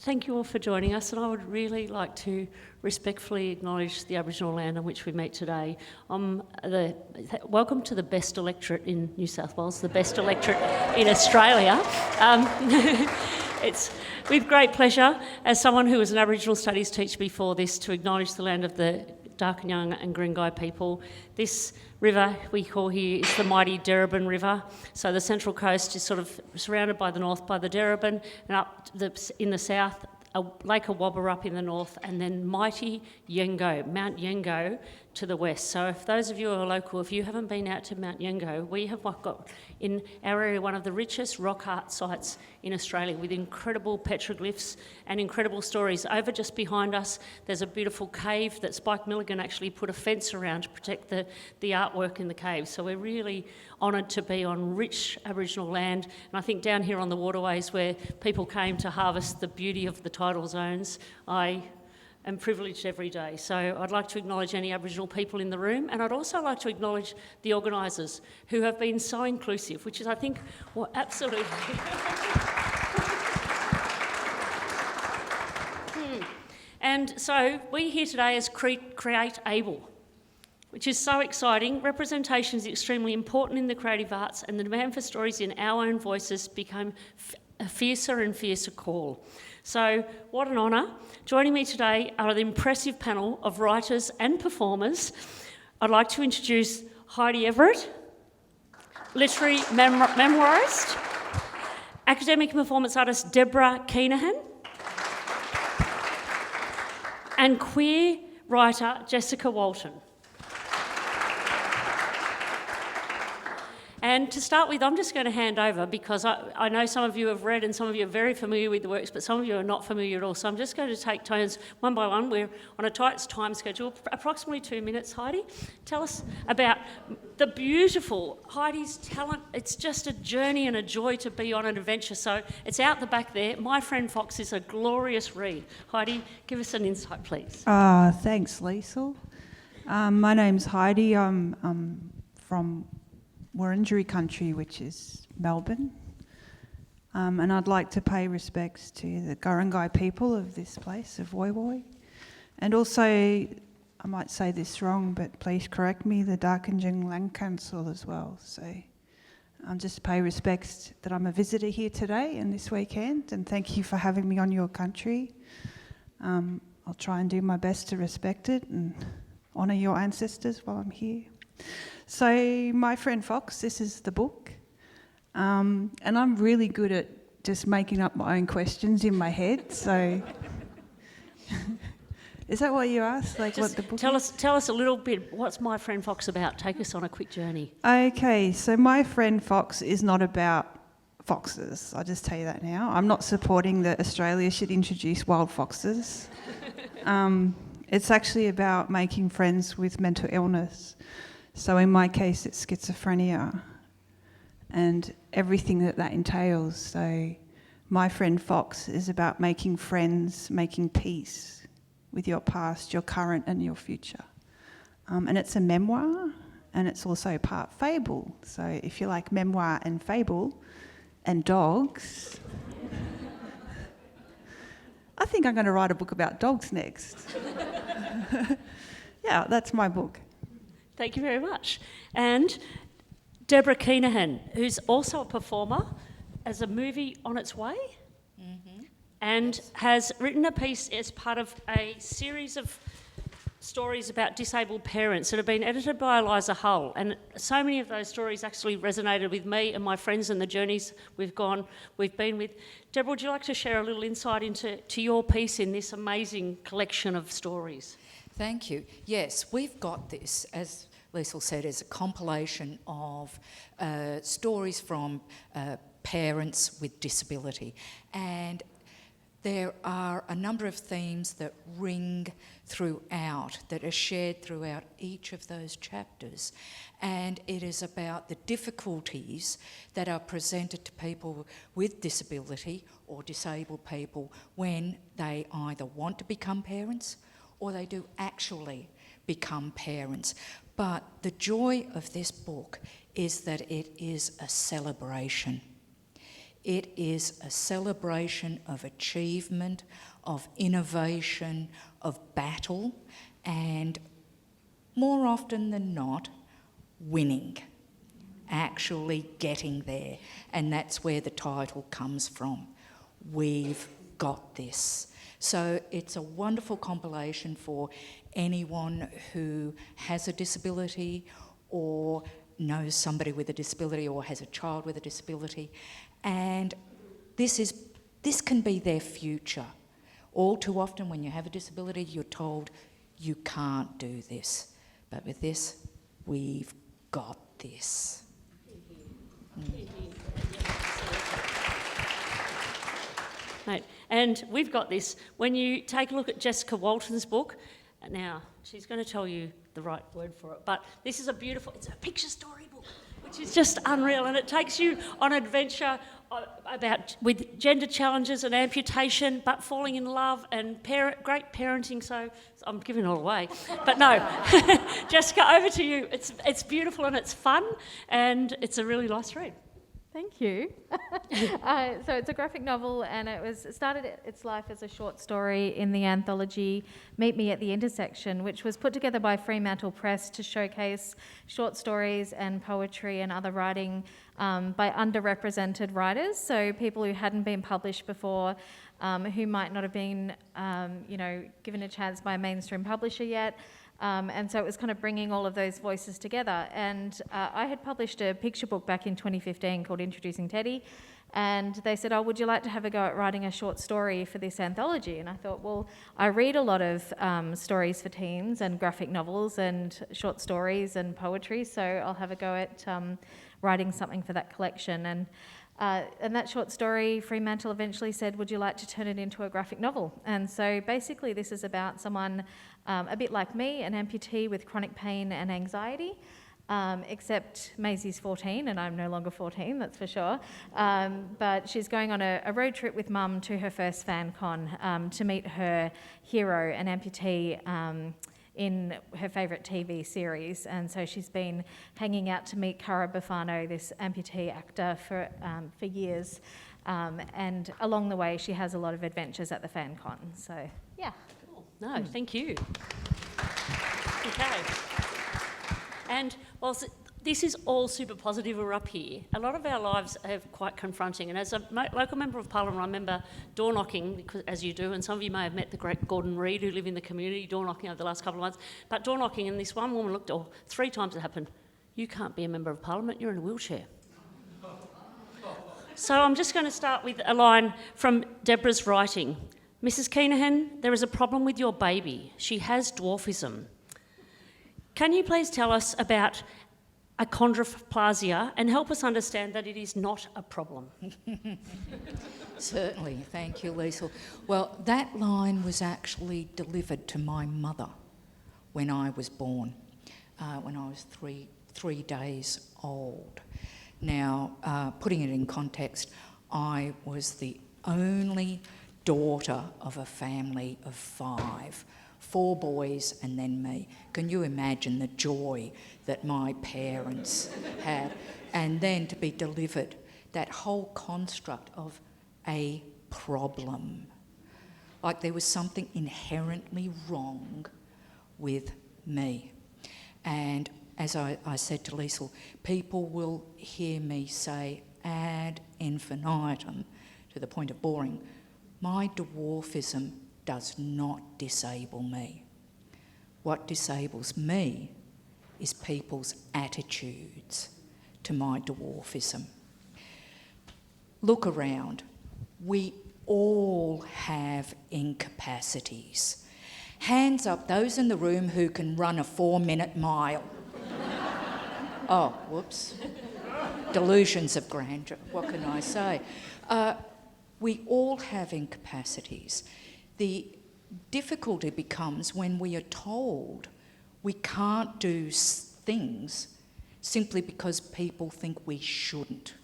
Thank you all for joining us, and I would really like to respectfully acknowledge the Aboriginal land on which we meet today. Welcome to the best electorate in New South Wales, the best electorate in Australia. It's with great pleasure, as someone who was an Aboriginal Studies teacher before this, to acknowledge the land of the Darkinjung and Guringai people. This river we call here is the mighty Darebin River. So the Central Coast is sort of surrounded by the north by the Darebin, and up in the south, Lake Awabba up in the north, and then mighty Yengo, Mount Yengo to the west. So if those of you who are local, if you haven't been out to Mount Yengo, we have got in our area one of the richest rock art sites in Australia, with incredible petroglyphs and incredible stories. Over just behind us, there's a beautiful cave that Spike Milligan actually put a fence around to protect the artwork in the cave. So we're really honoured to be on rich Aboriginal land. And I think down here on the waterways where people came to harvest the beauty of the tidal zones, I am privileged every day. So I'd like to acknowledge any Aboriginal people in the room, and I'd also like to acknowledge the organisers who have been so inclusive, which is, I think, what absolutely... And so we're here today as CREATABLE, which is so exciting. Representation is extremely important in the creative arts, and the demand for stories in our own voices become a fiercer and fiercer call. So what an honour. Joining me today are the impressive panel of writers and performers. I'd like to introduce Heidi Everett, literary memoirist, academic and performance artist Debra Keenahan, and queer writer Jessica Walton. And to start with, I'm just going to hand over, because I know some of you have read and some of you are very familiar with the works, but some of you are not familiar at all. So I'm just going to take turns one by one. We're on a tight time schedule, approximately 2 minutes. Heidi, tell us about the beautiful Heidi's talent. It's just a journey and a joy to be on an adventure. So it's out the back there. My Friend Fox is a glorious read. Heidi, give us an insight, please. Thanks, Liesl. My name's Heidi. I'm from Wurundjeri country, which is Melbourne, and I'd like to pay respects to the Guringai people of this place, of Woy Woy, and also, I might say this wrong, but please correct me, the Darkinjung Land Council as well. So just pay respects that I'm a visitor here today and this weekend, and thank you for having me on your country. I'll try and do my best to respect it and honour your ancestors while I'm here. So, My Friend Fox, this is the book, and I'm really good at just making up my own questions in my head, so... Is that what you asked? Like, just what the book is? Tell us a little bit, what's My Friend Fox about? Take us on a quick journey. Okay, so My Friend Fox is not about foxes, I'll just tell you that now. I'm not supporting that Australia should introduce wild foxes. It's actually about making friends with mental illness. So in my case, it's schizophrenia and everything that entails. So My Friend Fox is about making friends, making peace with your past, your current and your future. And it's a memoir, and it's also part fable. So if you like memoir and fable and dogs, I think I'm going to write a book about dogs next. Yeah, that's my book. Thank you very much. And Debra Keenahan, who's also a performer, has a movie on its way, and has written a piece as part of a series of stories about disabled parents that have been edited by Eliza Hull. And so many of those stories actually resonated with me and my friends and the journeys we've been with. Debra, would you like to share a little insight into your piece in this amazing collection of stories? Thank you. Yes, we've got this, as Liesl said, as a compilation of stories from parents with disability. And there are a number of themes that ring throughout, that are shared throughout each of those chapters. And it is about the difficulties that are presented to people with disability or disabled people when they either want to become parents or they do actually become parents. But the joy of this book is that it is a celebration. It is a celebration of achievement, of innovation, of battle, and more often than not, winning, actually getting there. And that's where the title comes from. We've got this. So it's a wonderful compilation for anyone who has a disability or knows somebody with a disability or has a child with a disability. And this can be their future. All too often when you have a disability, you're told you can't do this. But with this, we've got this. Right. And we've got this. When you take a look at Jessica Walton's book, now she's going to tell you the right word for it, but this is it's a picture storybook, which is just unreal, and it takes you on an adventure with gender challenges and amputation, but falling in love and great parenting. So I'm giving it all away, but no, Jessica, over to you. It's beautiful and it's fun, and it's a really nice read. Thank you. So it's a graphic novel, and it started its life as a short story in the anthology Meet Me at the Intersection, which was put together by Fremantle Press to showcase short stories and poetry and other writing by underrepresented writers, so people who hadn't been published before, who might not have been given a chance by a mainstream publisher yet. And so it was kind of bringing all of those voices together. And I had published a picture book back in 2015 called Introducing Teddy, and they said, oh, would you like to have a go at writing a short story for this anthology? And I thought, well, I read a lot of stories for teens and graphic novels and short stories and poetry, so I'll have a go at writing something for that collection. And that short story, Fremantle eventually said, would you like to turn it into a graphic novel? And so basically this is about someone a bit like me, an amputee with chronic pain and anxiety, except Maisie's 14 and I'm no longer 14, that's for sure. But she's going on a road trip with Mum to her first fan con to meet her hero, an amputee in her favourite TV series, and so she's been hanging out to meet Cara Bufano, this amputee actor, for years, and along the way she has a lot of adventures at the fan con. So yeah. Cool. No, thank you. Okay. And whilst this is all super positive, we're up here, a lot of our lives are quite confronting. And as a local member of Parliament, I remember door knocking, because, as you do, and some of you may have met the great Gordon Reid, who live in the community, door knocking over the last couple of months. But door knocking, and this one woman looked, 3 times it happened, you can't be a member of Parliament, you're in a wheelchair. So I'm just going to start with a line from Debra's writing. Mrs. Keenahan, there is a problem with your baby. She has dwarfism. Can you please tell us about achondroplasia and help us understand that it is not a problem? Certainly, thank you, Liesl. Well, that line was actually delivered to my mother when I was born, when I was three days old. Now, putting it in context, I was the only daughter of a family of 5. 4 boys and then me. Can you imagine the joy that my parents had? And then to be delivered that whole construct of a problem. Like there was something inherently wrong with me. And as I said to Liesl, people will hear me say ad infinitum, to the point of boring, my dwarfism does not disable me. What disables me is people's attitudes to my dwarfism. Look around. We all have incapacities. Hands up, those in the room who can run a 4-minute mile. Oh, whoops. Delusions of grandeur, what can I say? We all have incapacities. The difficulty becomes when we are told we can't do things simply because people think we shouldn't,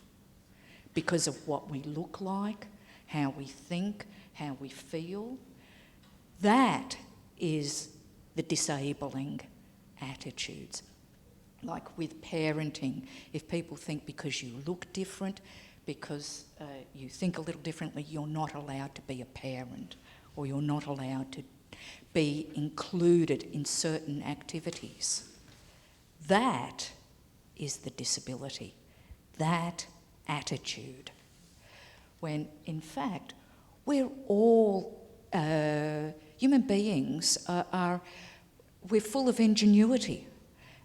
because of what we look like, how we think, how we feel. That is the disabling attitudes. Like with parenting, if people think because you look different, because you think a little differently, you're not allowed to be a parent, or you're not allowed to be included in certain activities. That is the disability, that attitude. When in fact, we're all human beings we're full of ingenuity,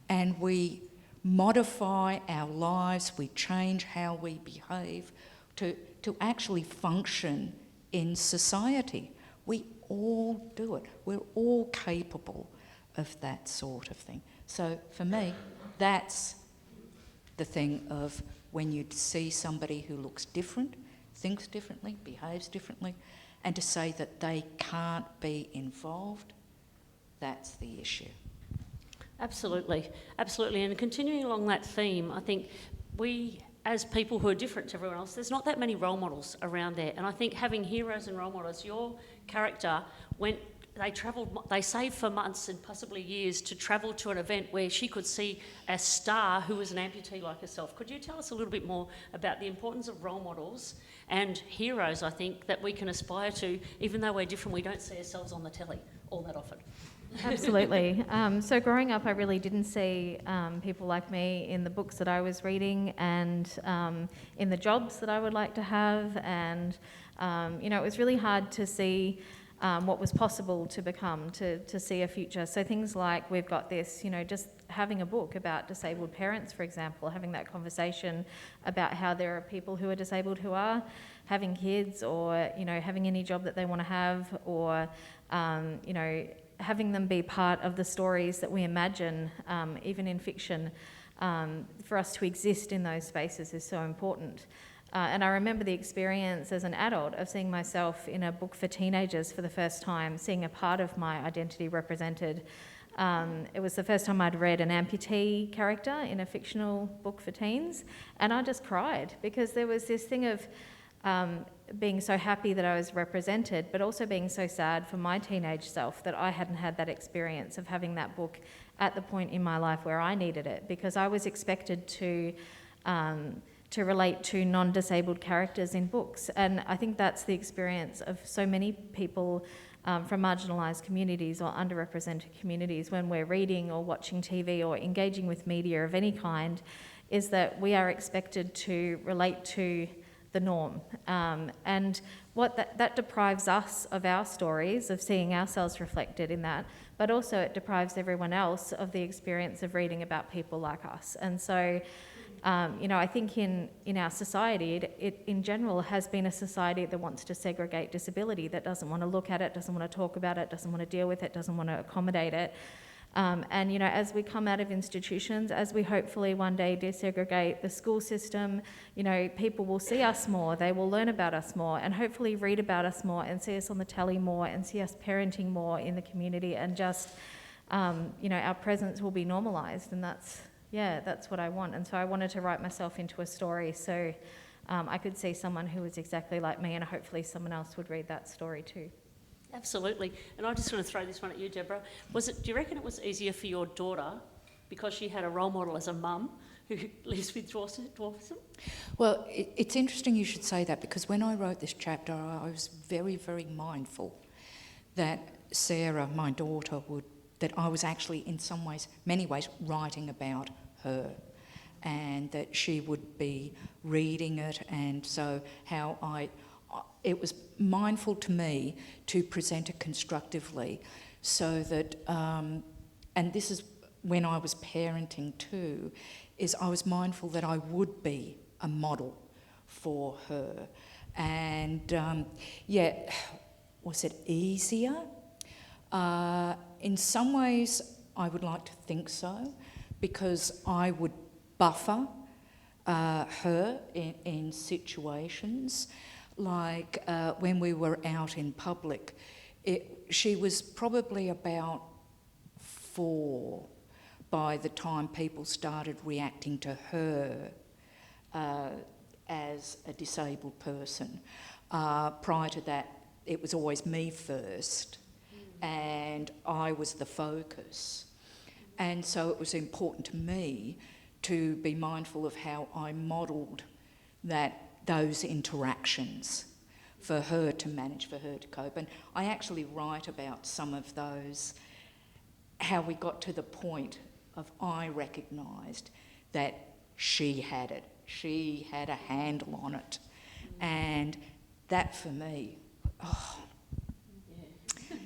and we modify our lives, we change how we behave to actually function in society. We all do it. We're all capable of that sort of thing. So for me, that's the thing of when you see somebody who looks different, thinks differently, behaves differently, and to say that they can't be involved, that's the issue. Absolutely, absolutely. And continuing along that theme, I think we, as people who are different to everyone else, there's not that many role models around there. And I think having heroes and role models, your character they saved for months and possibly years to travel to an event where she could see a star who was an amputee like herself. Could you tell us a little bit more about the importance of role models and heroes, I think, that we can aspire to? Even though we're different, we don't see ourselves on the telly all that often. Absolutely. So growing up, I really didn't see people like me in the books that I was reading and in the jobs that I would like to have. And, it was really hard to see what was possible to become, to see a future. So things like we've got this, just having a book about disabled parents, for example, having that conversation about how there are people who are disabled who are having kids, or, having any job that they want to have, or, having them be part of the stories that we imagine, even in fiction. For us to exist in those spaces is so important. And I remember the experience as an adult of seeing myself in a book for teenagers for the first time, seeing a part of my identity represented. It was the first time I'd read an amputee character in a fictional book for teens, and I just cried because there was this thing of being so happy that I was represented, but also being so sad for my teenage self that I hadn't had that experience of having that book at the point in my life where I needed it, because I was expected to relate to non-disabled characters in books. And I think that's the experience of so many people from marginalised communities or underrepresented communities when we're reading or watching TV or engaging with media of any kind, is that we are expected to relate to the norm. And what that deprives us of our stories, of seeing ourselves reflected in that, but also it deprives everyone else of the experience of reading about people like us. And so, I think in our society, it in general has been a society that wants to segregate disability, that doesn't want to look at it, doesn't want to talk about it, doesn't want to deal with it, doesn't want to accommodate it. And, as we come out of institutions, as we hopefully one day desegregate the school system, people will see us more, they will learn about us more, and hopefully read about us more and see us on the telly more and see us parenting more in the community, and just, our presence will be normalised, and that's what I want. And so I wanted to write myself into a story so I could see someone who was exactly like me, and hopefully someone else would read that story too. Absolutely. And I just want to throw this one at you, Debra. Do you reckon it was easier for your daughter because she had a role model as a mum who lives with dwarfism? Well, it's interesting you should say that, because when I wrote this chapter, I was very, very mindful that Sarah, my daughter, that I was actually in many ways, writing about her, and that she would be reading it, and so it was mindful to me to present it constructively, so that, and this is when I was parenting too, is I was mindful that I would be a model for her. And was it easier? In some ways, I would like to think so, because I would buffer her in situations. Like when we were out in public, she was probably about 4 by the time people started reacting to her as a disabled person. Prior to that, it was always me first, and I was the focus. And so it was important to me to be mindful of how I modelled that those interactions for her to manage, for her to cope. And I actually write about some of those, how we got to the point of I recognised that she had it. She had a handle on it. And that for me,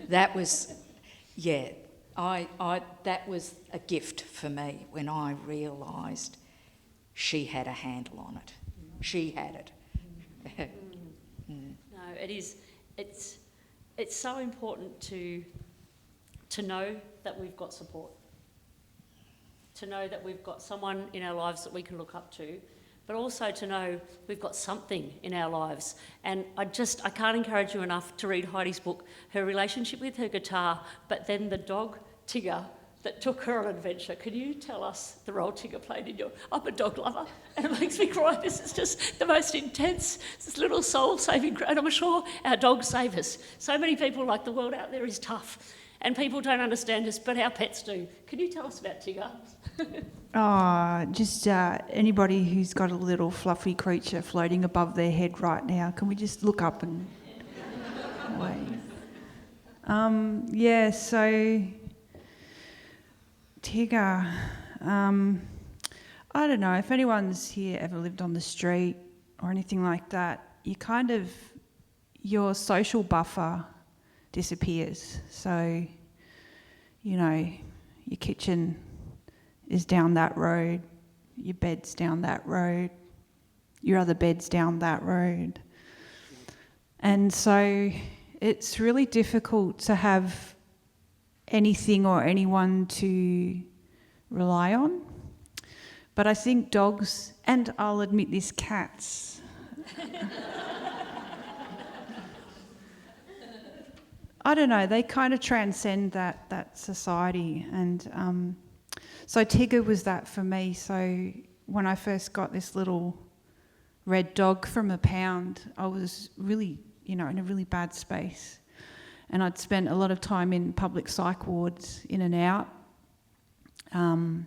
that was, that was a gift for me when I realised she had a handle on it. She had it. No, it is. It's so important to know that we've got support, to know that we've got someone in our lives that we can look up to, but also to know we've got something in our lives. And I can't encourage you enough to read Heidi's book, her relationship with her guitar, but then the dog, Tigger, that took her on an adventure. Can you tell us the role Tigger played in your... I'm a dog lover, and it makes me cry. This is just the most intense, this little soul-saving... And I'm sure our dogs save us. So many people like the world out there is tough, and people don't understand us, but our pets do. Can you tell us about Tigger? Just anybody who's got a little fluffy creature floating above their head right now, can we just look up and wave? So Tigger, I don't know, if anyone's here ever lived on the street or anything like that, your social buffer disappears. So, your kitchen is down that road, your bed's down that road, your other bed's down that road. And so it's really difficult to have anything or anyone to rely on. But I think dogs, and I'll admit this, cats, I don't know, they kind of transcend that society. And so Tigger was that for me. So when I first got this little red dog from a pound, I was really, in a really bad space. And I'd spent a lot of time in public psych wards, in and out. And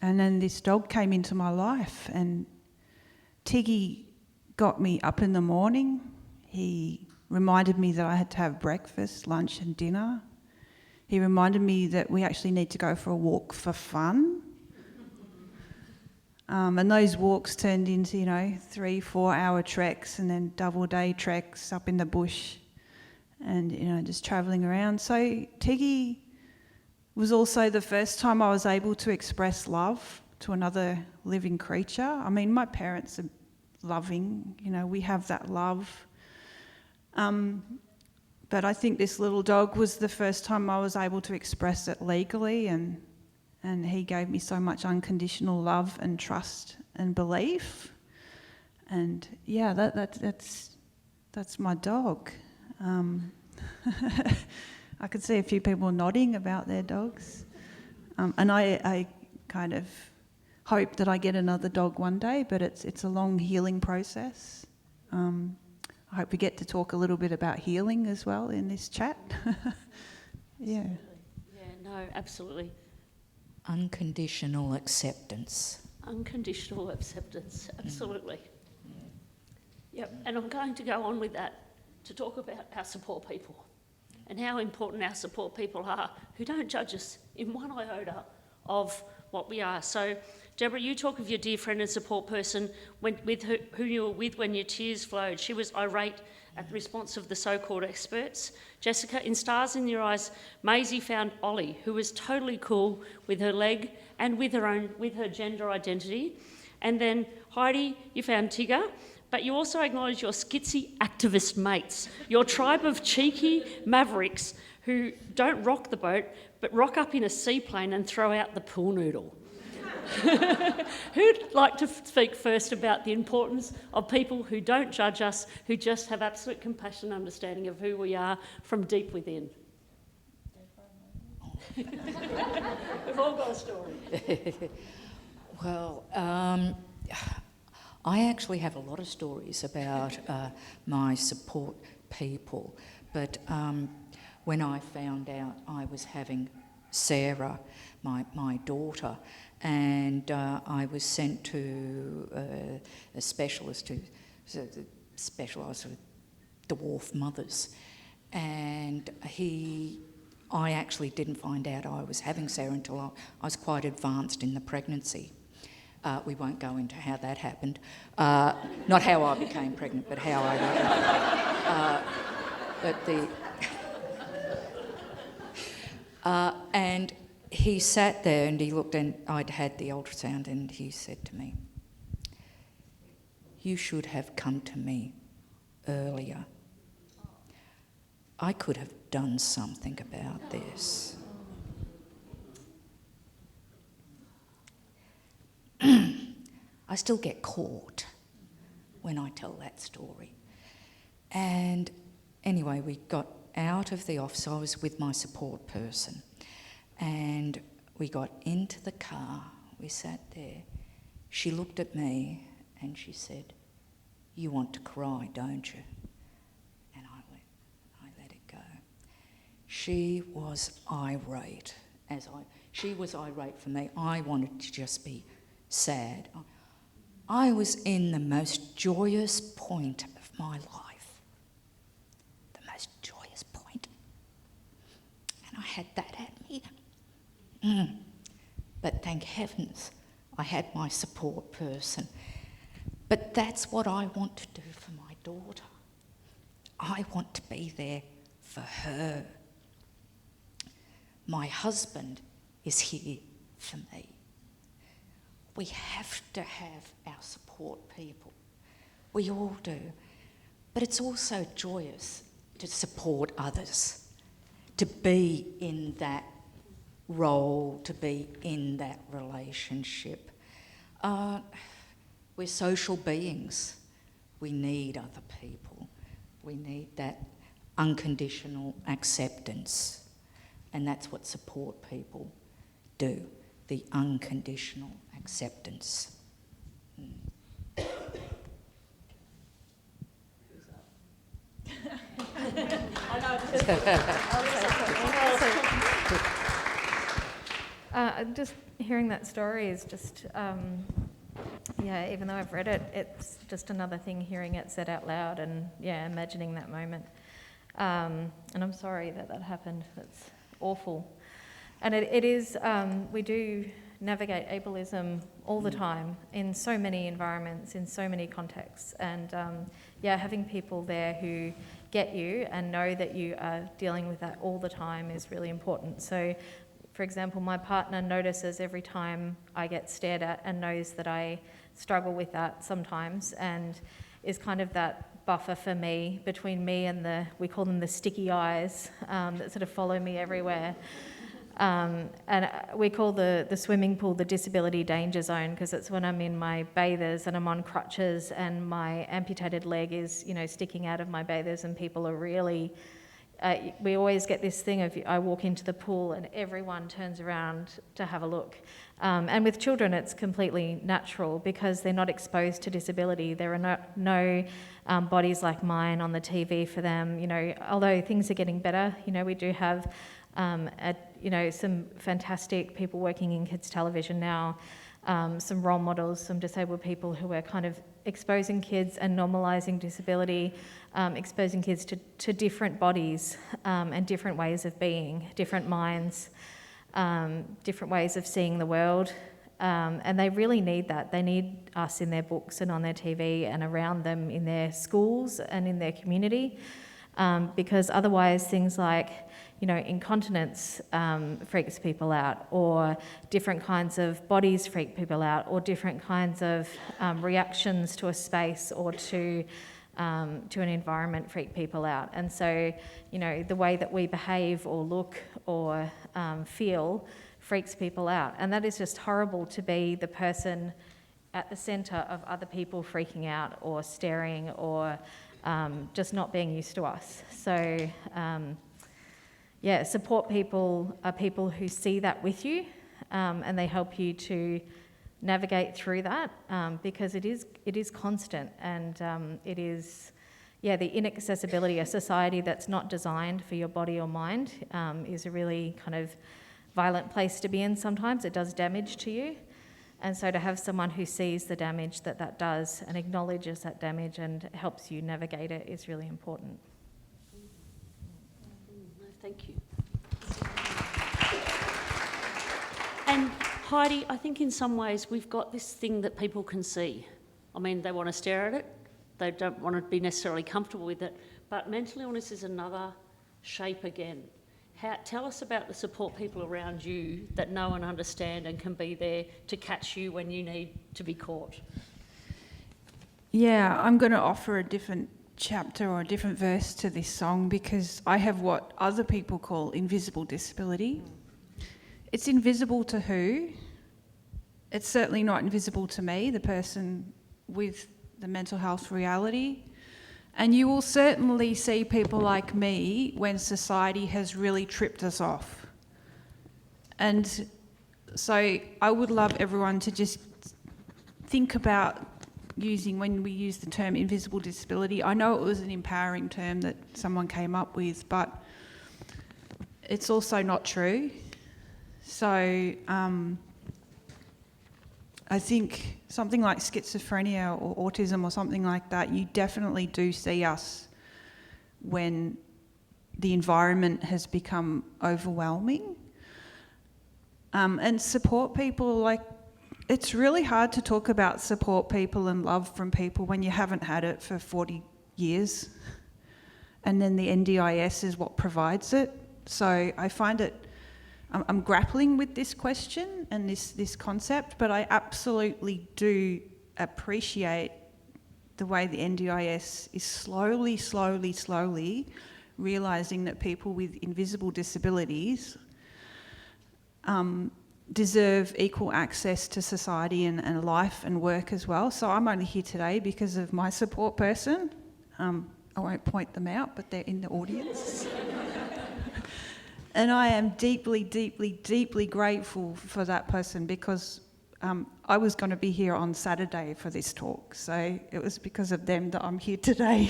then this dog came into my life, and Tiggy got me up in the morning. He reminded me that I had to have breakfast, lunch and dinner. He reminded me that we actually need to go for a walk for fun. And those walks turned into, 3-4 hour treks, and then double day treks up in the bush, and, just travelling around. So Tiggy was also the first time I was able to express love to another living creature. I mean, my parents are loving, we have that love. But I think this little dog was the first time I was able to express it legally, and he gave me so much unconditional love and trust and belief. And that's my dog. I could see a few people nodding about their dogs. And I kind of hope that I get another dog one day, but it's a long healing process. I hope we get to talk a little bit about healing as well in this chat. Yeah. Yeah, no, absolutely. Unconditional acceptance. Unconditional acceptance, absolutely. Yep, and I'm going to go on with that to talk about our support people and how important our support people are, who don't judge us in one iota of what we are. So, Debra, you talk of your dear friend and support person who you were with when your tears flowed. She was irate at the response of the so-called experts. Jessica, in Stars in Your Eyes, Maisie found Ollie, who was totally cool with her leg and with her gender identity. And then Heidi, you found Tigger, but you also acknowledge your skitsy activist mates, your tribe of cheeky mavericks who don't rock the boat, but rock up in a seaplane and throw out the pool noodle. Who'd like to speak first about the importance of people who don't judge us, who just have absolute compassion and understanding of who we are from deep within? We've all got a story. Well, I actually have a lot of stories about my support people, but when I found out I was having Sarah, my daughter, and I was sent to a specialist who specialised with dwarf mothers. And I actually didn't find out I was having Sarah until I was quite advanced in the pregnancy. We won't go into how that happened. Not how I became pregnant, but how I and he sat there and he looked, and I'd had the ultrasound, and he said to me, "You should have come to me earlier. I could have done something about this." I still get caught when I tell that story. And anyway, we got out of the office. I was with my support person. And we got into the car. We sat there. She looked at me and she said, "You want to cry, don't you?" And I let it go. She was irate. She was irate for me. I wanted to just be sad. I was in the most joyous point of my life. The most joyous point. And I had that at me. But thank heavens I had my support person. But that's what I want to do for my daughter. I want to be there for her. My husband is here for me. We have to have our support people. We all do. But it's also joyous to support others, to be in that role, to be in that relationship. We're social beings. We need other people. We need that unconditional acceptance. And that's what support people do, the unconditional acceptance. Just hearing that story is just, even though I've read it, it's just another thing hearing it said out loud and, imagining that moment. And I'm sorry that happened. That's awful. And it is, we do navigate ableism all the time in so many environments, in so many contexts. And having people there who get you and know that you are dealing with that all the time is really important. So, for example, my partner notices every time I get stared at and knows that I struggle with that sometimes, and is kind of that buffer for me between me and we call them the sticky eyes that sort of follow me everywhere. And we call the swimming pool the disability danger zone, because it's when I'm in my bathers and I'm on crutches and my amputated leg is, sticking out of my bathers, and people are really... we always get this thing of I walk into the pool and everyone turns around to have a look. And with children, it's completely natural because they're not exposed to disability. There are no bodies like mine on the TV for them. Although things are getting better, we do have some fantastic people working in kids' television now, some role models, some disabled people who are kind of exposing kids and normalising disability, exposing kids to different bodies and different ways of being, different minds, different ways of seeing the world. And they really need that. They need us in their books and on their TV and around them in their schools and in their community, because otherwise things like incontinence freaks people out, or different kinds of bodies freak people out, or different kinds of reactions to a space or to an environment freak people out. And so, the way that we behave or look or feel freaks people out. And that is just horrible, to be the person at the centre of other people freaking out or staring or just not being used to us. So, support people are people who see that with you, and they help you to navigate through that, because it is constant, and it is, the inaccessibility. A society that's not designed for your body or mind is a really kind of violent place to be in sometimes. It does damage to you. And so to have someone who sees the damage that does and acknowledges that damage and helps you navigate it is really important. Thank you. And Heidi, I think in some ways we've got this thing that people can see. I mean, they want to stare at it, they don't want to be necessarily comfortable with it, but mental illness is another shape again. Tell us about the support people around you that know and understand and can be there to catch you when you need to be caught. Yeah, I'm going to offer a different chapter or a different verse to this song because I have what other people call invisible disability. It's invisible to who? It's certainly not invisible to me, the person with the mental health reality. And you will certainly see people like me when society has really tripped us off. And so I would love everyone to just think about when we use the term invisible disability. I know it was an empowering term that someone came up with, but it's also not true. So I think something like schizophrenia or autism or something like that, you definitely do see us when the environment has become overwhelming. And support people, like, it's really hard to talk about support people and love from people when you haven't had it for 40 years. And then the NDIS is what provides it. So I find it, I'm grappling with this question and this concept, but I absolutely do appreciate the way the NDIS is slowly realising that people with invisible disabilities deserve equal access to society and life and work as well. So I'm only here today because of my support person. I won't point them out, but they're in the audience. And I am deeply grateful for that person because I was going to be here on Saturday for this talk. So it was because of them that I'm here today.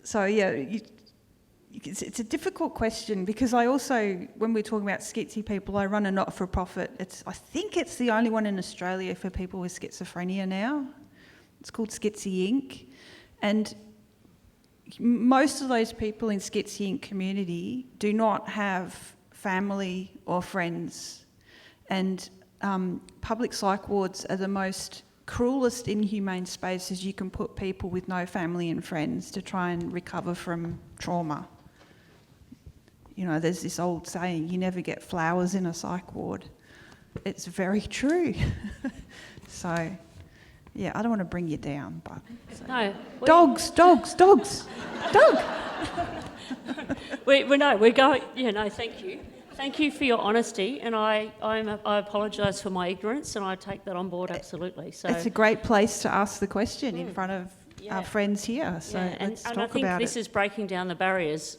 So yeah, it's a difficult question because I also, when we're talking about schizzy people, I run a not-for-profit. I think it's the only one in Australia for people with schizophrenia now. It's called Schizzy Inc. And most of those people in Schizzy Inc. community do not have family or friends. And public psych wards are the most cruelest, inhumane spaces you can put people with no family and friends to try and recover from trauma. You know, there's this old saying, you never get flowers in a psych ward. It's very true. So, yeah, I don't want to bring you down, but... So. No. Dogs! Dog! We're going... Yeah, no, thank you. Thank you for your honesty, and I apologise for my ignorance, and I take that on board absolutely. So it's a great place to ask the question in front of our friends here. So let's talk about it. And I think this is breaking down the barriers.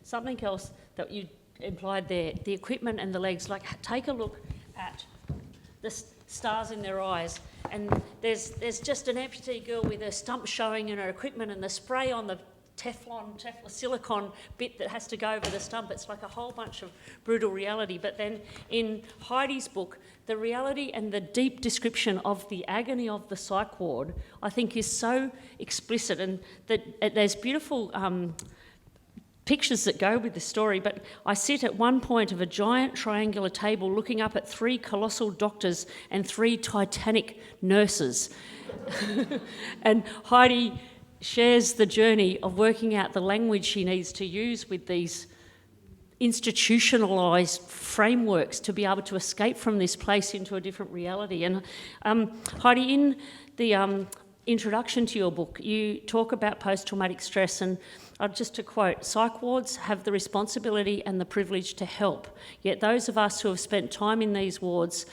Something else that you implied there, the equipment and the legs. Like, take a look at the stars in their eyes, and there's just an amputee girl with her stump showing and her equipment and the spray on the Teflon silicone bit that has to go over the stump. It's like a whole bunch of brutal reality. But then in Heidi's book, the reality and the deep description of the agony of the psych ward, I think, is so explicit, and that there's beautiful pictures that go with the story. But I sit at one point of a giant triangular table looking up at 3 colossal doctors and 3 titanic nurses. And Heidi shares the journey of working out the language she needs to use with these institutionalised frameworks to be able to escape from this place into a different reality. And Heidi, in the introduction to your book, you talk about post-traumatic stress, and just to quote, psych wards have the responsibility and the privilege to help, yet those of us who have spent time in these wards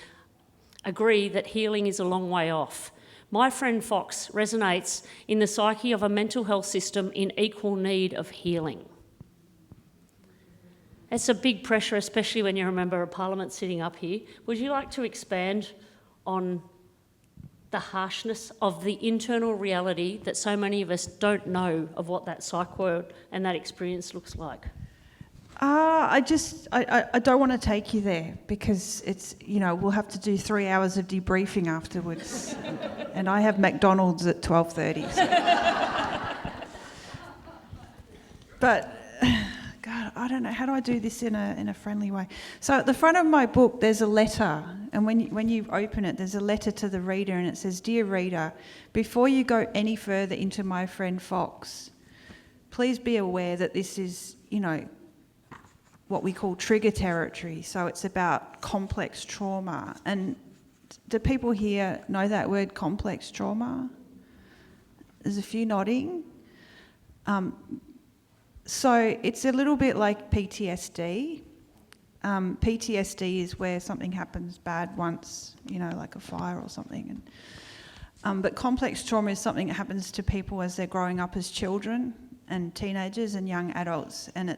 agree that healing is a long way off. My friend Fox resonates in the psyche of a mental health system in equal need of healing. It's a big pressure, especially when you're a member of Parliament sitting up here. Would you like to expand on the harshness of the internal reality that so many of us don't know of what that psych ward and that experience looks like? I don't want to take you there because it's, we'll have to do 3 hours of debriefing afterwards. And I have McDonald's at 12:30. So. But, God, I don't know, how do I do this in a friendly way? So at the front of my book, there's a letter. And when you open it, there's a letter to the reader, and it says, "Dear reader, before you go any further into my friend Fox, please be aware that this is, what we call trigger territory. So it's about complex trauma." And do people here know that word, complex trauma? There's a few nodding. So it's a little bit like PTSD. PTSD is where something happens bad once, like a fire or something. But complex trauma is something that happens to people as they're growing up as children and teenagers and young adults. And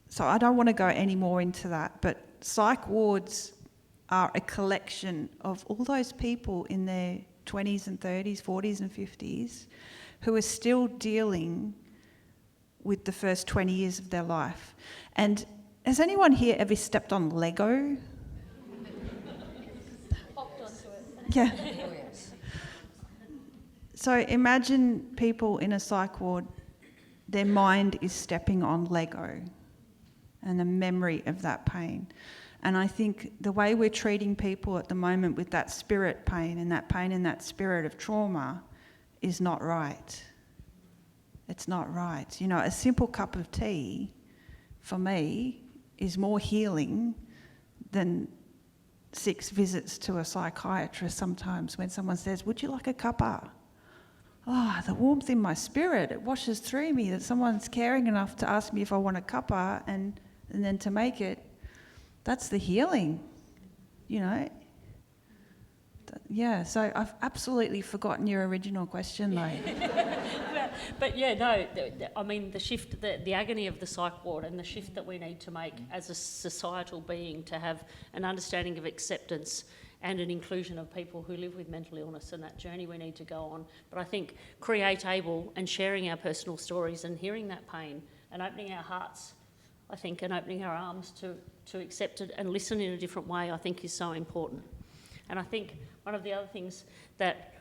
so I don't want to go any more into that, but psych wards are a collection of all those people in their 20s and 30s, 40s and 50s who are still dealing with the first 20 years of their life. And has anyone here ever stepped on Lego? Hopped onto it. Yeah. So imagine people in a psych ward, their mind is stepping on Lego and the memory of that pain. And I think the way we're treating people at the moment with that spirit pain and that spirit of trauma is not right. It's not right. A simple cup of tea, for me, is more healing than 6 visits to a psychiatrist sometimes when someone says, "Would you like a cuppa?" Oh, the warmth in my spirit, it washes through me that someone's caring enough to ask me if I want a cuppa and then to make it. That's the healing, Yeah, so I've absolutely forgotten your original question, though. But yeah, no, I mean, the shift, the agony of the psych ward and the shift that we need to make as a societal being to have an understanding of acceptance and an inclusion of people who live with mental illness, and that journey we need to go on. But I think CREATABLE and sharing our personal stories and hearing that pain and opening our hearts, I think, and opening our arms to accept it and listen in a different way, I think is so important. And I think one of the other things that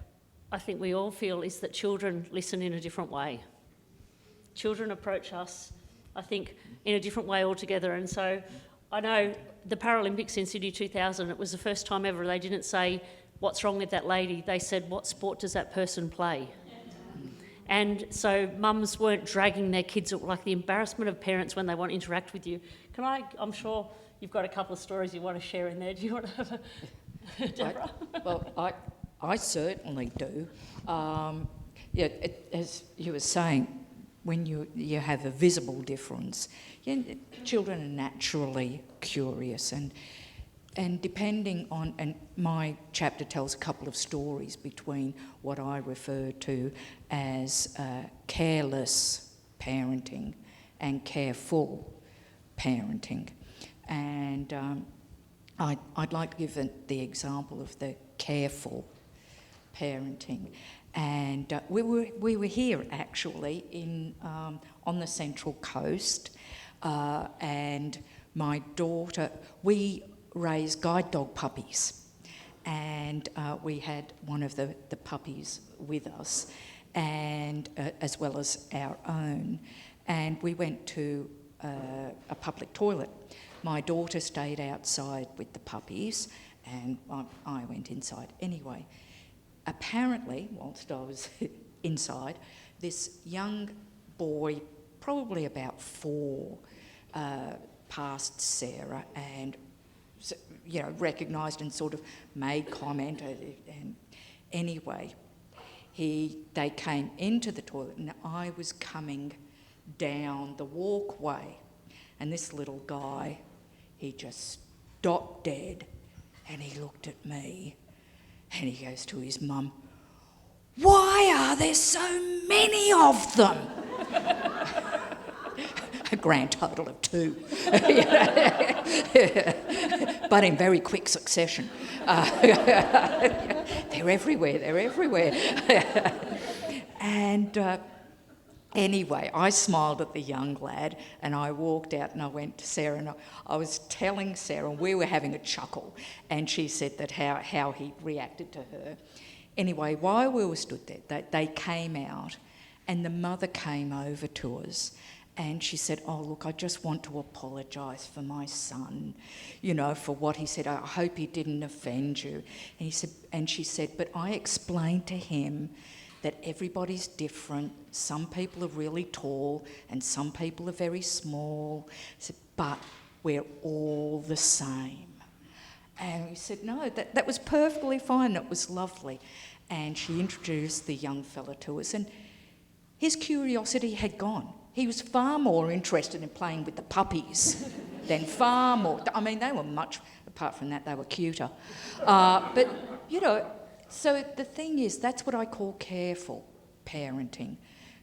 I think we all feel is that children listen in a different way. Children approach us, I think, in a different way altogether. And so I know the Paralympics in Sydney 2000, it was the first time ever they didn't say, "What's wrong with that lady?" They said, "What sport does that person play?" And so mums weren't dragging their kids, like the embarrassment of parents when they want to interact with you. I'm sure you've got a couple of stories you want to share in there. Do you want to have a... Debra? I certainly do. As you were saying, when you have a visible difference, children are naturally curious, and depending on, and my chapter tells a couple of stories between what I refer to as careless parenting and careful parenting. And I'd like to give the example of the careful parenting. And we were here actually on the Central Coast, and my daughter, we raise guide dog puppies, and we had one of the puppies with us, and as well as our own, and we went to a public toilet. My daughter stayed outside with the puppies, and I went inside anyway. Apparently, whilst I was inside, this young boy, probably about 4, passed Sarah and, recognised and sort of made comment. And anyway, they came into the toilet, and I was coming down the walkway, and this little guy, he just stopped dead, and he looked at me, and he goes to his mum, "Why are there so many of them?" A grand total of 2. But in very quick succession. There they're everywhere. And anyway, I smiled at the young lad and I walked out and I went to Sarah and I was telling Sarah, and we were having a chuckle, and she said that how he reacted to her. Anyway, while we were stood there, they came out and the mother came over to us and she said, oh, look, I just want to apologise for my son, you know, for what he said. I hope he didn't offend you. And she said, but I explained to him that everybody's different. Some people are really tall and some people are very small. I said, but we're all the same. And he said, no, that was perfectly fine. It was lovely. And she introduced the young fella to us, and his curiosity had gone. He was far more interested in playing with the puppies than far more. I mean, they were much, apart from that, they were cuter. But, you know, so the thing is, that's what I call careful parenting,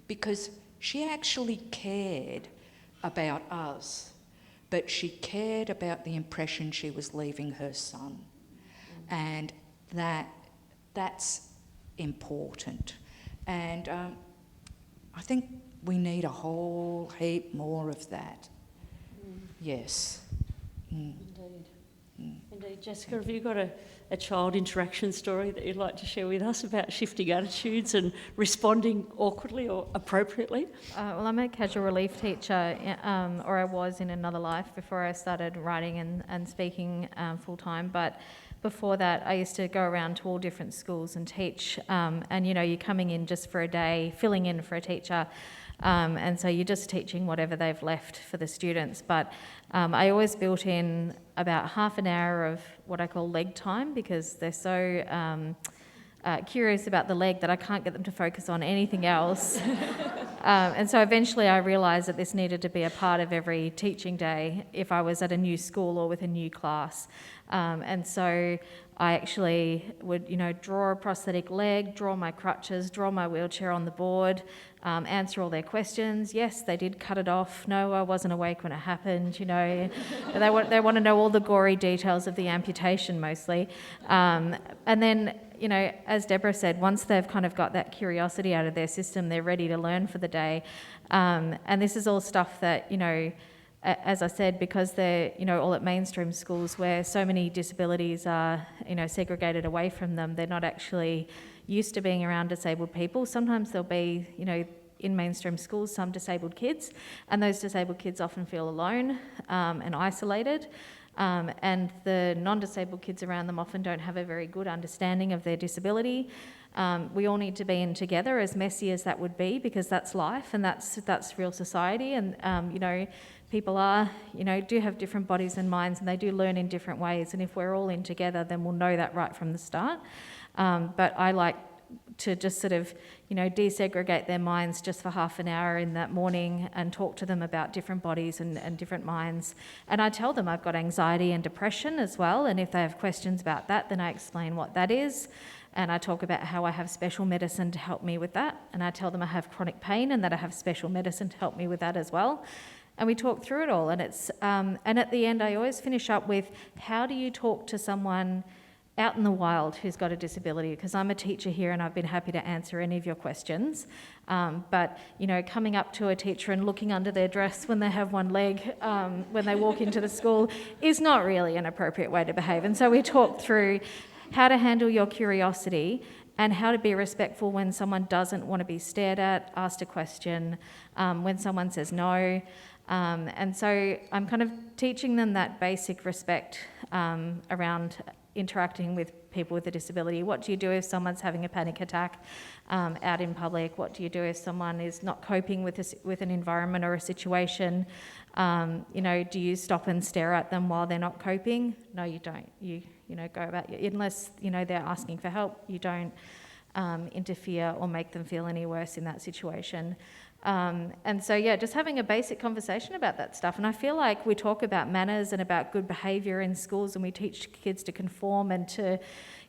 because she actually cared about us, but she cared about the impression she was leaving her son. And that's important. And I think we need a whole heap more of that. Yes. Indeed. Indeed. Jessica, have you got a child interaction story that you'd like to share with us about shifting attitudes and responding awkwardly or appropriately? Well, I'm a casual relief teacher, or I was in another life before I started writing and speaking full-time, but before that I used to go around to all different schools and teach, and you know, you're coming in just for a day, filling in for a teacher, and so you're just teaching whatever they've left for the students. But I always built in about half an hour of what I call leg time, because they're so curious about the leg that I can't get them to focus on anything else. And so eventually I realised that this needed to be a part of every teaching day if I was at a new school or with a new class. And so I actually would, you know, draw a prosthetic leg, draw my crutches, draw my wheelchair on the board, answer all their questions. Yes, they did cut it off. No, I wasn't awake when it happened, you know. They want to know all the gory details of the amputation mostly. And then, you know, as Debra said, once they've kind of got that curiosity out of their system, they're ready to learn for the day. And this is all stuff that, you know, as I said, because they're, you know, all at mainstream schools where so many disabilities are, you know, segregated away from them, they're not actually used to being around disabled people. Sometimes there'll be, you know, in mainstream schools, some disabled kids, and those disabled kids often feel alone and isolated. And the non-disabled kids around them often don't have a very good understanding of their disability. We all need to be in together, as messy as that would be, because that's life and that's real society. And, you know, people are, you know, do have different bodies and minds, and they do learn in different ways. And if we're all in together, then we'll know that right from the start. But I like to just sort of, you know, desegregate their minds just for half an hour in that morning and talk to them about different bodies and different minds. And I tell them I've got anxiety and depression as well, and if they have questions about that, then I explain what that is. And I talk about how I have special medicine to help me with that. And I tell them I have chronic pain and that I have special medicine to help me with that as well. And we talk through it all. And it's and at the end, I always finish up with, how do you talk to someone out in the wild who's got a disability? Because I'm a teacher here and I've been happy to answer any of your questions. But, you know, coming up to a teacher and looking under their dress when they have one leg, when they walk into the school, is not really an appropriate way to behave. And so we talk through how to handle your curiosity and how to be respectful when someone doesn't want to be stared at, asked a question, when someone says no. And so I'm kind of teaching them that basic respect around interacting with people with a disability. What do you do if someone's having a panic attack out in public? What do you do if someone is not coping with an environment or a situation? You know, do you stop and stare at them while they're not coping? No, you don't. You know, go about your, unless, you know, they're asking for help, you don't interfere or make them feel any worse in that situation. And so, yeah, just having a basic conversation about that stuff. And I feel like we talk about manners and about good behaviour in schools, and we teach kids to conform and to,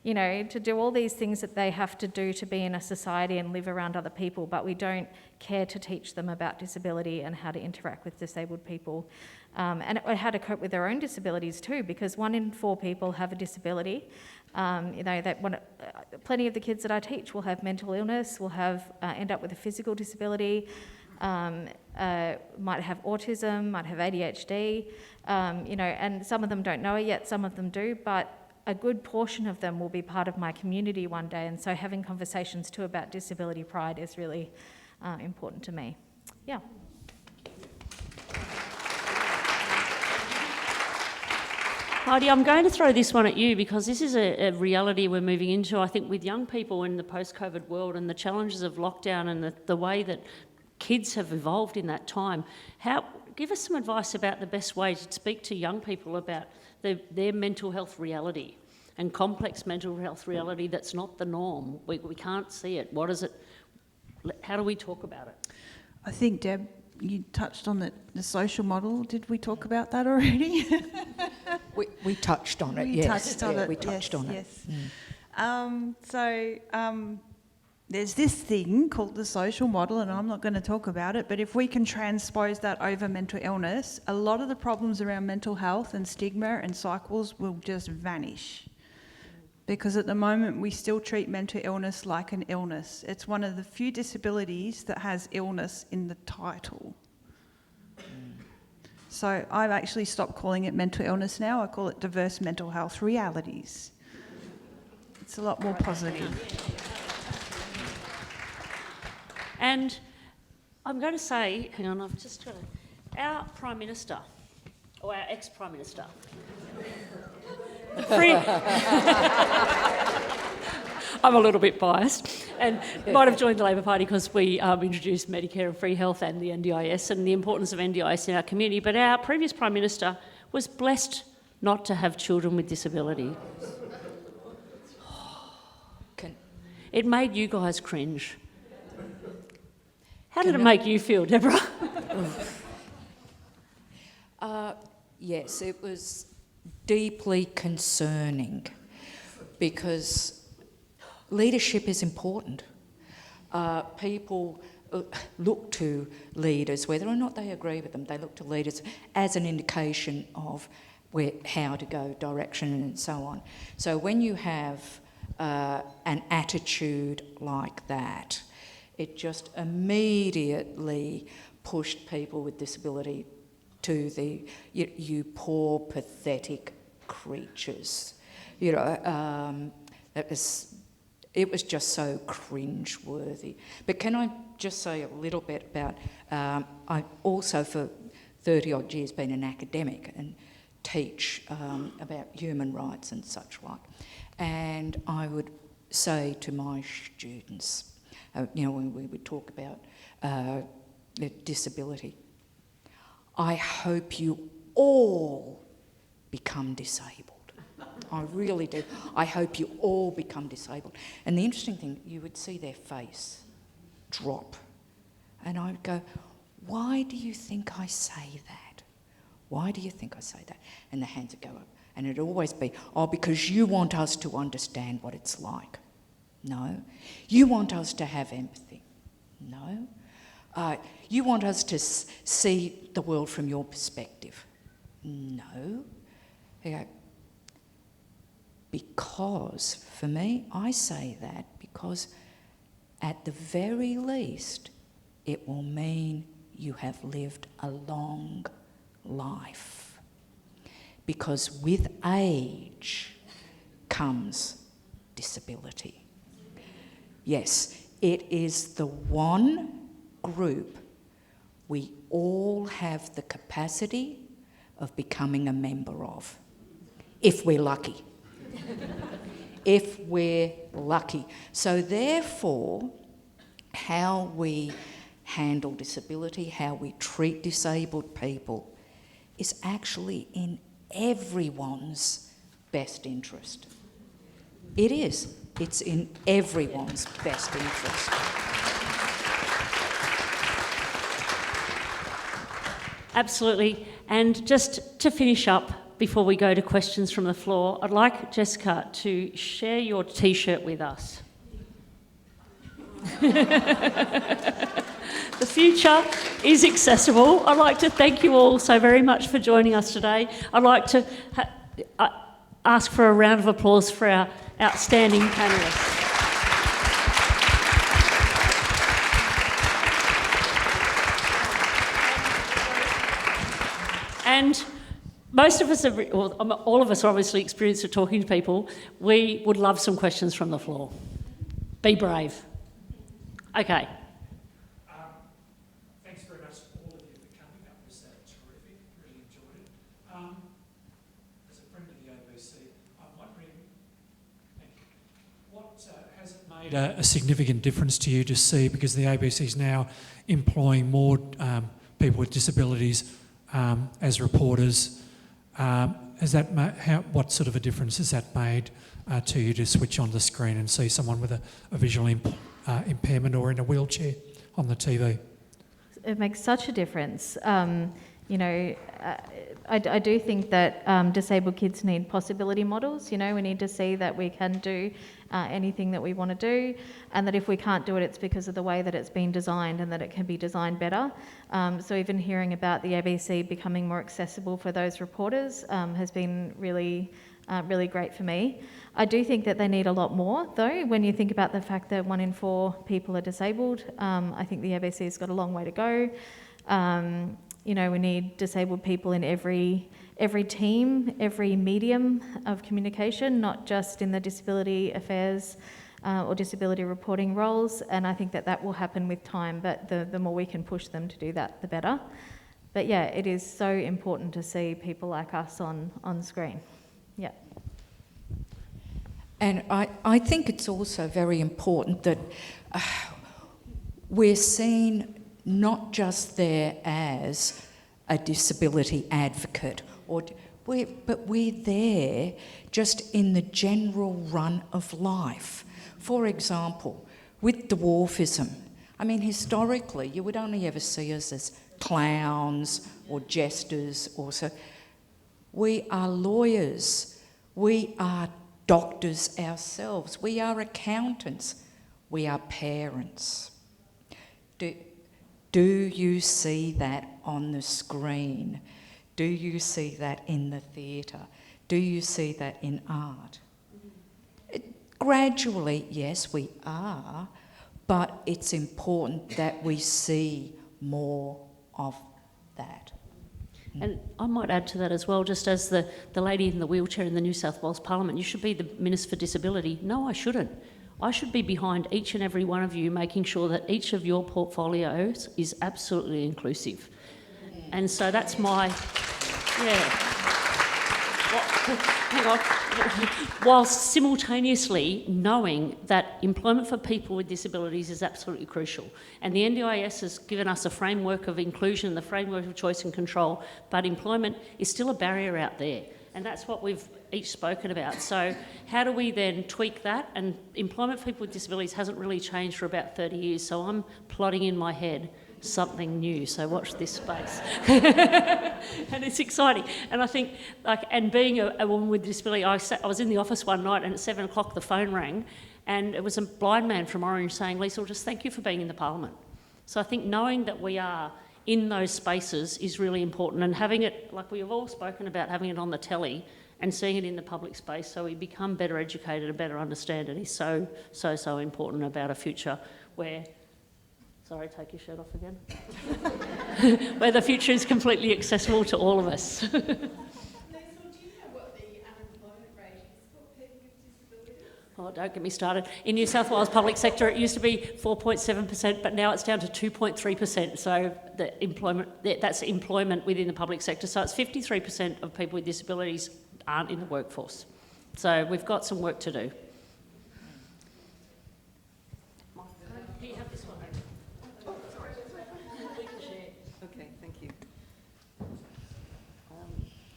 you know, to do all these things that they have to do to be in a society and live around other people, but we don't care to teach them about disability and how to interact with disabled people. And how to cope with their own disabilities too, because 1 in 4 people have a disability, Plenty of the kids that I teach will have mental illness, will have end up with a physical disability, might have autism, might have ADHD, and some of them don't know it yet, some of them do, but a good portion of them will be part of my community one day, and so having conversations too about disability pride is really important to me. Yeah. Heidi, I'm going to throw this one at you because this is a reality we're moving into, I think, with young people in the post-COVID world and the challenges of lockdown and the way that kids have evolved in that time. Give us some advice about the best way to speak to young people about their mental health reality and complex mental health reality that's not the norm. We can't see it. What is it? How do we talk about it? I think, Deb, you touched on the social model. Did we talk about that already? We touched on it, We yes. touched on it. We touched on it. Yes. There's this thing called the social model, and I'm not going to talk about it, but if we can transpose that over mental illness, a lot of the problems around mental health and stigma and cycles will just vanish. Because at the moment we still treat mental illness like an illness. It's one of the few disabilities that has illness in the title. So I've actually stopped calling it mental illness now. I call it diverse mental health realities. It's a lot more positive. And I'm going to say, hang on, I've just got our Prime Minister, or our ex-Prime Minister, I'm a little bit biased, and might have joined the Labor Party because we introduced Medicare and free health and the NDIS and the importance of NDIS in our community, but our previous Prime Minister was blessed not to have children with disability. It made you guys cringe. How did it make you feel, Deborah? Yes, it was deeply concerning because leadership is important. People look to leaders, whether or not they agree with them, they look to leaders as an indication of how to go, direction and so on. So when you have an attitude like that, it just immediately pushed people with disability to you poor, pathetic creatures. It was just so cringe-worthy. But can I just say a little bit about, I also for 30-odd years been an academic and teach about human rights and such like. And I would say to my students, when we would talk about disability, I hope you all become disabled. I really do. I hope you all become disabled. And the interesting thing, you would see their face drop. And I would go, why do you think I say that? Why do you think I say that? And the hands would go up. And it'd always be, because you want us to understand what it's like. No. You want us to have empathy. No. You want us to see the world from your perspective. No. They go, because, for me, I say that because at the very least, it will mean you have lived a long life. Because with age comes disability. Yes, it is the one group we all have the capacity of becoming a member of, if we're lucky. If we're lucky. So therefore, how we handle disability, how we treat disabled people, is actually in everyone's best interest. It is. It's in everyone's best interest. Absolutely. And just to finish up, before we go to questions from the floor, I'd like Jessica to share your T-shirt with us. The future is accessible. I'd like to thank you all so very much for joining us today. I'd like to ask for a round of applause for our outstanding panellists. And most of us, all of us are obviously experienced at talking to people. We would love some questions from the floor. Be brave. Okay. Thanks very much, all of you, for coming. That was terrific. Really enjoyed it. As a friend of the ABC, I'm wondering, what has it made a significant difference to you to see, because the ABC is now employing more people with disabilities as reporters. What sort of a difference has that made to you to switch on the screen and see someone with a visual impairment or in a wheelchair on the TV? It makes such a difference. I do think that disabled kids need possibility models. We need to see that we can do anything that we want to do, and that if we can't do it, it's because of the way that it's been designed, and that it can be designed better. So even hearing about the ABC becoming more accessible for those reporters has been really great for me. I do think that they need a lot more, though. When you think about the fact that 1 in 4 people are disabled, I think the ABC's got a long way to go. We need disabled people in every team, every medium of communication, not just in the disability affairs or disability reporting roles, and I think that will happen with time, but the more we can push them to do that, the better. But yeah, it is so important to see people like us on screen. Yeah. And I think it's also very important that we're seen not just there as a disability advocate, but we're there just in the general run of life. For example, with dwarfism, historically you would only ever see us as clowns or jesters or so. We are lawyers, we are doctors ourselves, we are accountants, we are parents. Do you see that on the screen? Do you see that in the theatre? Do you see that in art? Gradually, yes, we are, but it's important that we see more of that. And I might add to that as well, just as the lady in the wheelchair in the New South Wales Parliament, you should be the Minister for Disability. No, I shouldn't. I should be behind each and every one of you, making sure that each of your portfolios is absolutely inclusive. And so that's my, whilst simultaneously knowing that employment for people with disabilities is absolutely crucial. And the NDIS has given us a framework of inclusion, the framework of choice and control, but employment is still a barrier out there. And that's what we've each spoken about. So how do we then tweak that? And employment for people with disabilities hasn't really changed for about 30 years, so I'm plotting in my head something new, so watch this space. And it's exciting. And I think, and being a woman with disability, I was in the office one night and at 7 o'clock the phone rang and it was a blind man from Orange saying, Liesl, just thank you for being in the Parliament. So I think knowing that we are in those spaces is really important, and having it, like we've all spoken about, having it on the telly and seeing it in the public space so we become better educated and better understand it is so important about a future where, sorry, take your shirt off again, where the future is completely accessible to all of us. Liesl, do you know what the unemployment rate is for people with disabilities? Oh, don't get me started. In New South Wales public sector, it used to be 4.7%, but now it's down to 2.3%. So that's employment within the public sector. So it's 53% of people with disabilities aren't in the workforce. So we've got some work to do. Do you have this one? Oh, sorry. Okay, thank you.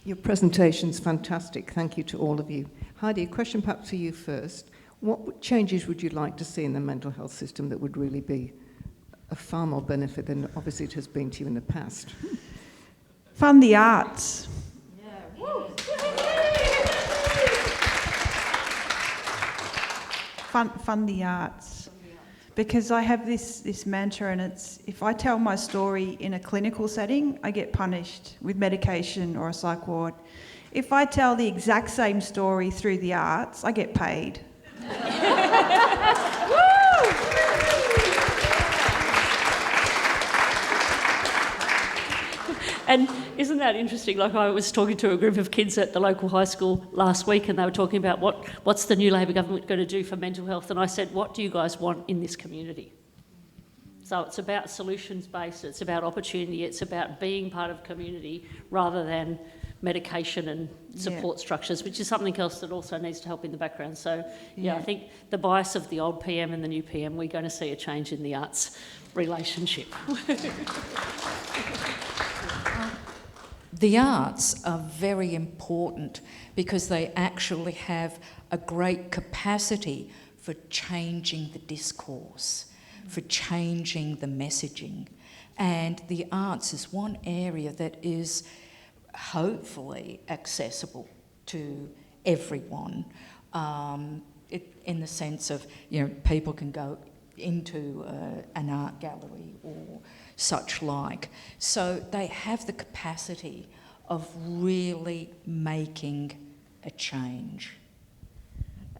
Your presentation's fantastic. Thank you to all of you. Heidi, a question perhaps for you first. What changes would you like to see in the mental health system that would really be of far more benefit than obviously it has been to you in the past? Fund the arts. Fund the arts. Because I have this mantra, and it's, if I tell my story in a clinical setting, I get punished with medication or a psych ward. if I tell the exact same story through the arts, I get paid. And isn't that interesting? Like, I was talking to a group of kids at the local high school last week, and they were talking about what's the new Labor government going to do for mental health, and I said, what do you guys want in this community? So it's about solutions-based, it's about opportunity, it's about being part of community rather than medication and support structures, which is something else that also needs to help in the background. So, I think the bias of the old PM and the new PM, we're going to see a change in the arts relationship. The arts are very important because they actually have a great capacity for changing the discourse, for changing the messaging. And the arts is one area that is hopefully accessible to everyone, in the sense of, people can go into an art gallery or such like. So they have the capacity of really making a change.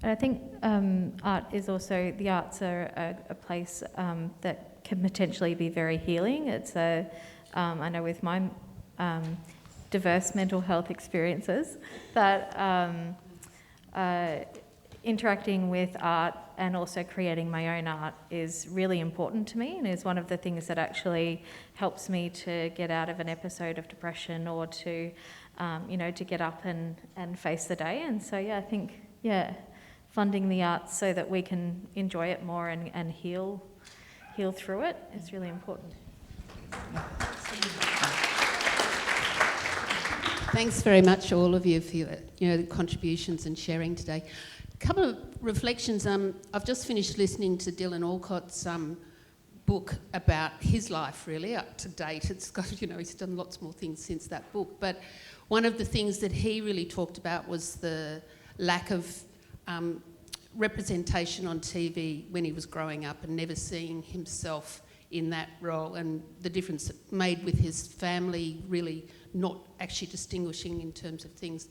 I think art is also, the arts are a place that can potentially be very healing. It's I know with my diverse mental health experiences that interacting with art and also creating my own art is really important to me, and is one of the things that actually helps me to get out of an episode of depression or to, to get up and face the day. And so, I think, funding the arts so that we can enjoy it more and heal through it is really important. Thanks very much, all of you, for your contributions and sharing today. A couple of reflections. I've just finished listening to Dylan Alcott's book about his life, really, up to date. It's got, he's done lots more things since that book. But one of the things that he really talked about was the lack of representation on TV when he was growing up and never seeing himself in that role, and the difference it made with his family really not actually distinguishing in terms of things.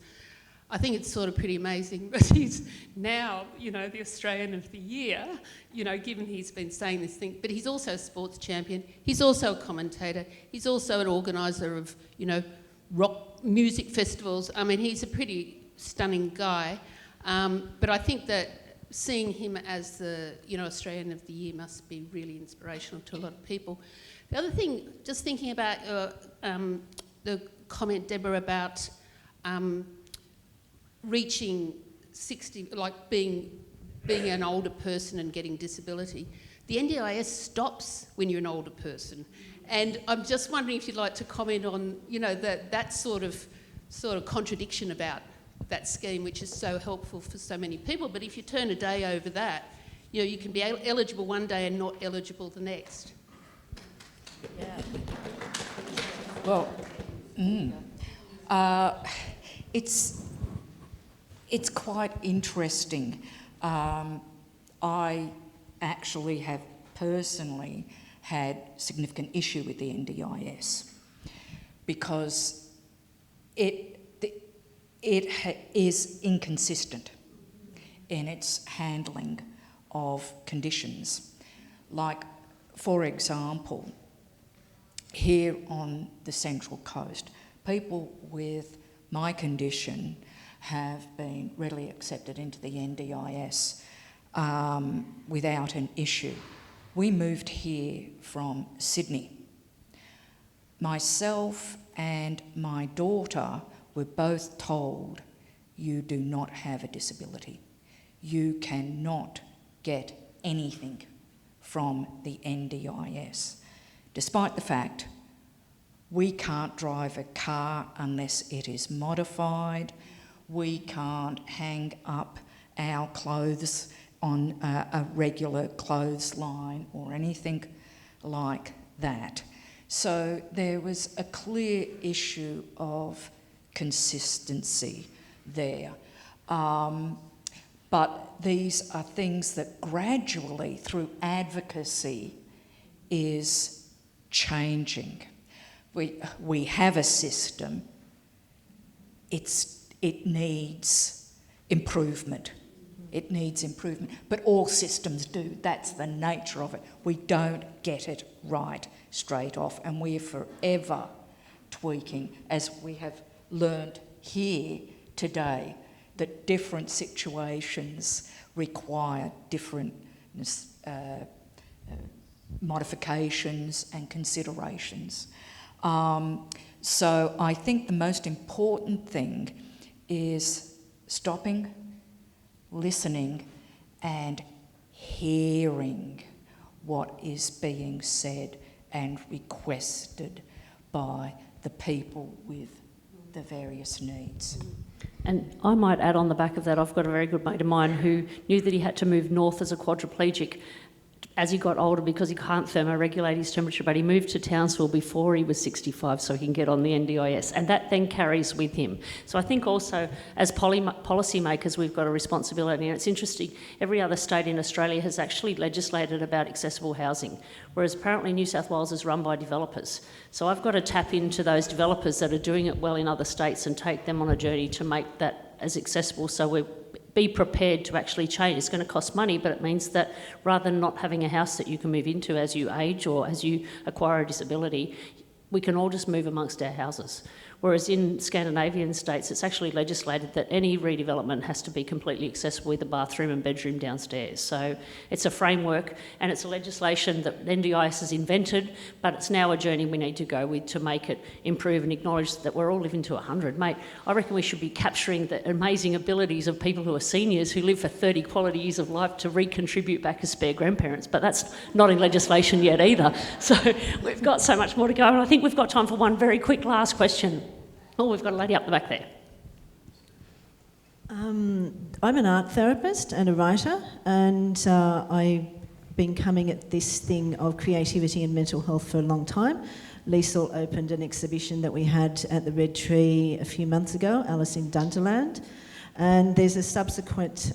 I think it's sort of pretty amazing, but he's now, the Australian of the Year, given he's been saying this thing, but he's also a sports champion, he's also a commentator, he's also an organiser of, rock music festivals. I mean, he's a pretty stunning guy, but I think that seeing him as the, Australian of the Year must be really inspirational to a lot of people. The other thing, just thinking about the comment, Deborah, about reaching 60, like being an older person and getting disability. The NDIS stops when you're an older person. And I'm just wondering if you'd like to comment on, that sort of contradiction about that scheme, which is so helpful for so many people. But if you turn a day over that, you can be eligible one day and not eligible the next. Yeah. Well, it's quite interesting. I actually have personally had significant issue with the NDIS because it is inconsistent in its handling of conditions. Like, for example, here on the Central Coast, people with my condition have been readily accepted into the NDIS without an issue. We moved here from Sydney. Myself and my daughter were both told, you do not have a disability. You cannot get anything from the NDIS, despite the fact we can't drive a car unless it is modified. We can't hang up our clothes on a regular clothesline or anything like that. So there was a clear issue of consistency there. But these are things that gradually, through advocacy, is changing. We have a system. It's it needs improvement. It needs improvement. But all systems do. That's the nature of it. We don't get it right straight off, and we're forever tweaking, as we have learned here today, that different situations require different modifications and considerations. So I think the most important thing is stopping, listening and hearing what is being said and requested by the people with the various needs. And I might add on the back of that, I've got a very good mate of mine who knew that he had to move north as a quadriplegic as he got older because he can't thermoregulate his temperature, but he moved to Townsville before he was 65 so he can get on the NDIS, and that then carries with him. So I think also as policy makers we've got a responsibility, and it's interesting, every other state in Australia has actually legislated about accessible housing, whereas apparently New South Wales is run by developers. So I've got to tap into those developers that are doing it well in other states and take them on a journey to make that as accessible, so we be prepared to actually change. It's going to cost money, but it means that rather than not having a house that you can move into as you age or as you acquire a disability, we can all just move amongst our houses. Whereas in Scandinavian states, it's actually legislated that any redevelopment has to be completely accessible with a bathroom and bedroom downstairs. So it's a framework and it's a legislation that NDIS has invented, but it's now a journey we need to go with to make it improve and acknowledge that we're all living to 100. Mate, I reckon we should be capturing the amazing abilities of people who are seniors who live for 30 quality years of life to recontribute back as spare grandparents, but that's not in legislation yet either. So we've got so much more to go, and I think we've got time for one very quick last question. Oh, we've got a lady up the back there. I'm an art therapist and a writer, and I've been coming at this thing of creativity and mental health for a long time. Liesl opened an exhibition that we had at the Red Tree a few months ago, Alice in Dunderland, and there's a subsequent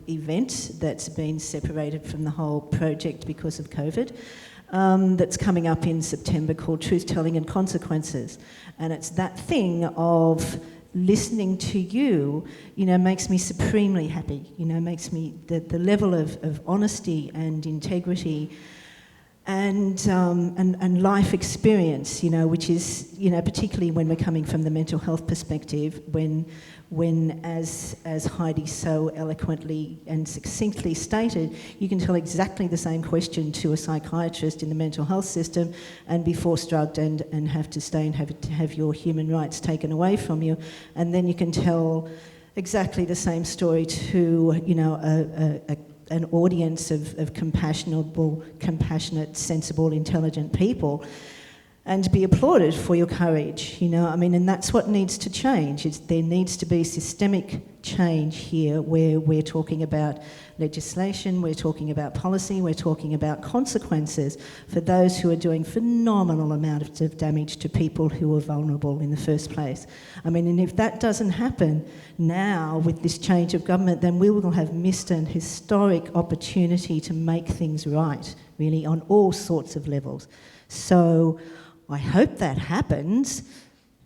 event that's been separated from the whole project because of COVID. That's coming up in September called Truth Telling and Consequences. And it's that thing of listening to you, makes me supremely happy, makes me, the level of honesty and integrity and life experience, which is, particularly when we're coming from the mental health perspective, when as Heidi so eloquently and succinctly stated, you can tell exactly the same question to a psychiatrist in the mental health system and be force drugged and have to stay and have your human rights taken away from you, and then you can tell exactly the same story to an audience of compassionate, sensible, intelligent people, and be applauded for your courage, and that's what needs to change. There needs to be systemic change here where we're talking about legislation, we're talking about policy, we're talking about consequences for those who are doing phenomenal amounts of damage to people who are vulnerable in the first place. And if that doesn't happen now with this change of government, then we will have missed an historic opportunity to make things right, really, on all sorts of levels. So I hope that happens.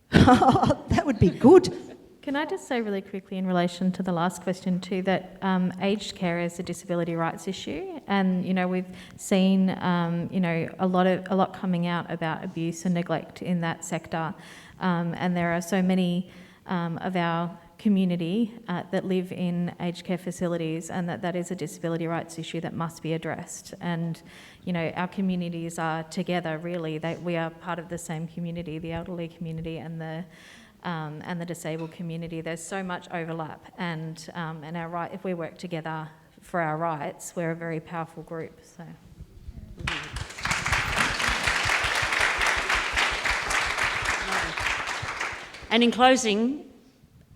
That would be good. Can I just say really quickly in relation to the last question too that aged care is a disability rights issue, and we've seen a lot coming out about abuse and neglect in that sector, and there are so many of our community that live in aged care facilities, and that is a disability rights issue that must be addressed. And our communities are together, really. We are part of the same community, the elderly community and the disabled community. There's so much overlap, and our right. If we work together for our rights, we're a very powerful group. So. And in closing,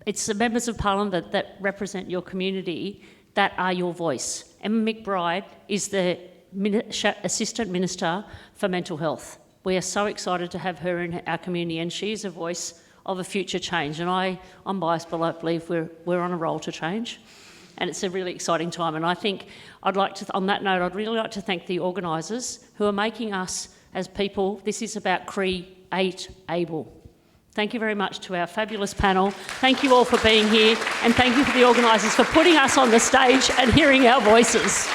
it's the members of Parliament that represent your community that are your voice. Emma McBride is the Assistant Minister for Mental Health. We are so excited to have her in our community, and she is a voice of a future change. And I'm biased, but I believe we're on a roll to change. And it's a really exciting time. And I think on that note, I'd really like to thank the organisers who are making us as people, this is about CREATABLE. Thank you very much to our fabulous panel. Thank you all for being here, and thank you for the organisers for putting us on the stage and hearing our voices.